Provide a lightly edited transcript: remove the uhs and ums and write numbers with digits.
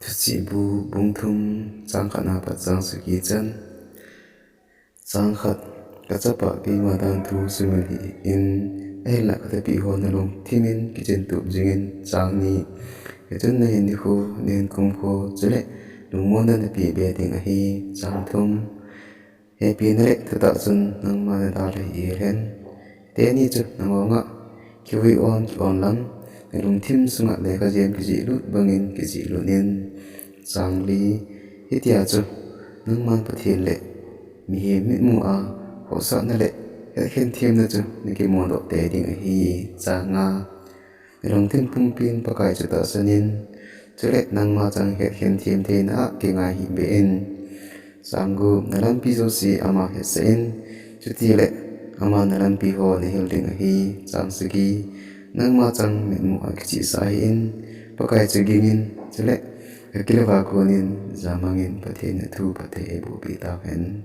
Chị bu bung thum trang khát na pat trang su ki chan trang khát ka chapa ki ma dan thu sumali in ai la ka pi ho na long thimin ki chen tu jingin trang ni ke chun na hin ni khu nen kum kho chule lung mo na pi be ding a hi trang thum he pi na le ta chun nang ma na da le i ren te ni chu nang nga ki wi on lam lung thim sunga le ka jem ki ji lut bangin ki ji lunin Sangli hitia chu nang man pathian le mi he mi mu a ho sa na le he khen thiam na chu ni ki mon do te ding hi changa rong tin pum pin pakai chu ta sanin chule nang ma chang he khen thiam the na ki nga hi be in sangu nalan pi zo si ama he se in chu ti le ama nalan pi ho ni hil ding hi chang sigi nang ma chang mi mu a ki chi sa hi in pakai chu gingin chule Kila vakunin zamangin pati na tu pati ibu bitakin